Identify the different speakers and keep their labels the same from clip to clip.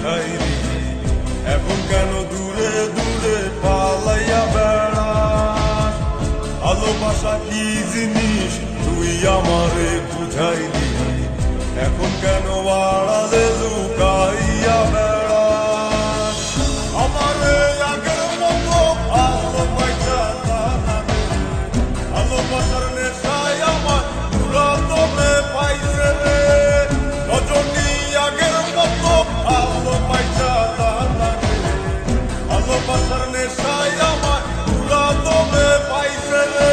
Speaker 1: শিখাইলি, এখন কেন দূরে দূরে পালাইয়া বেড়াস? ভালোবাসা কি জিনিস তুই আমারে বুঝাইলি, এখন কেন আড়ালে লুকাইয়া বেড়াস? আমারে আগের মতো ভালোবাসা জানা রে, ভালোবাসার নেশায় আমার পুরাতনে পাইছে রে। রজনী আগের মতো ভালোবাসা জানা রে, ভালোবাসার নেশায় আমার পুরাতনে পাইছে রে।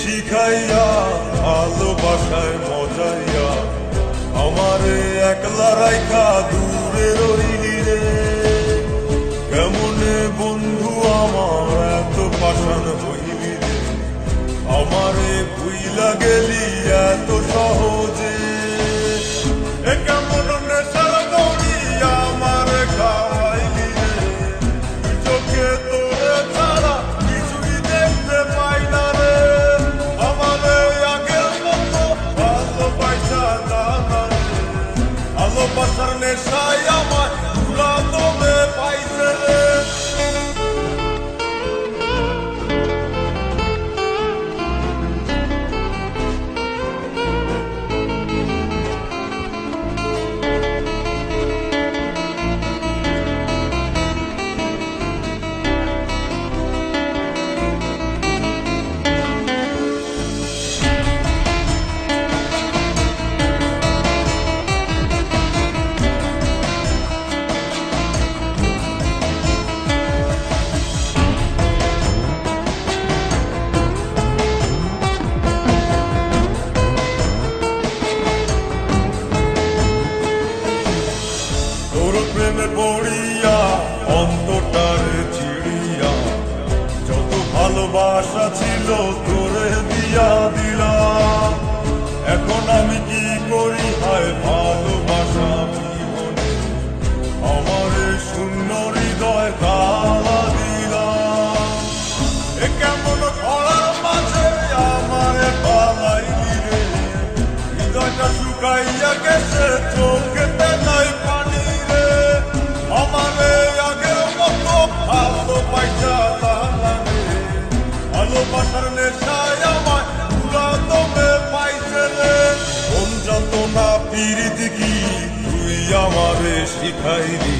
Speaker 1: শিখাইয়া ভালোবাসায় মজাইয়া আমারে একলা রাইখা দূরে রইলি রে। কেমনে বন্ধু আমার এত পাষাণ হইলি রে, আমারে ভুইলা গেলি এত সহজে। এ কেমন নেশার বড়ি আমারে খাওয়াইলি রে, চোখে তোরে ছাড়া কিছুই দেখতে পাই না রে। ভালোবাসার নেশায় আমার পুরাতনে পাইছে রে। প্রেমে পড়িয়া অন্তরটারে চিড়িয়া যত ভালোবাসা ছিল তোরে দিয়া দিলাম। এখন আমি কি করি হায় ভালোবাসা বিহনে, আমারে শূন্য হৃদয় তালা দিলাম। এ কেমন খরার মাঝে আমারে পালাইলি রে, হৃদয়টা শুকাইয়া গেছে চোখেতে নাই পানি রে। আমারে আগের মতো ভালোবাসা জানা রে, ভালোবাসার নেশায় আমার পুরাতনে পাইছে রে। কোন যন্ত্রণা পীড়িতি কি তুই আমারে শিখাইলি,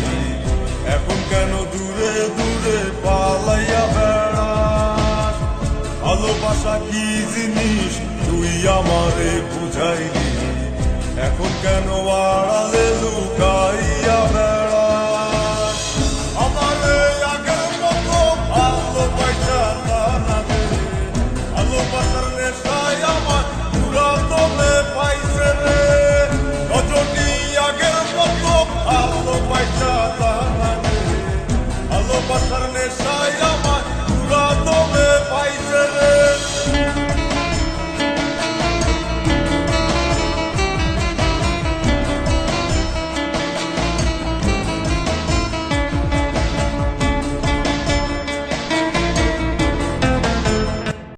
Speaker 1: এখন কেন দূরে দূরে পালাইয়া বেড়াস? ভালোবাসা কি জিনিস তুই আমারে বুঝাইলি, এখন কেন আড়ালে লুকাইয়া বেড়াস? আমারে আগের মতো ভালোবাসা জানা রে, ভালোবাসার নেশায় আমার পুরাতনে পাইছে রে। রজনী আগের মতো ভালোবাসা জানা রে, ভালোবাসার নেশায়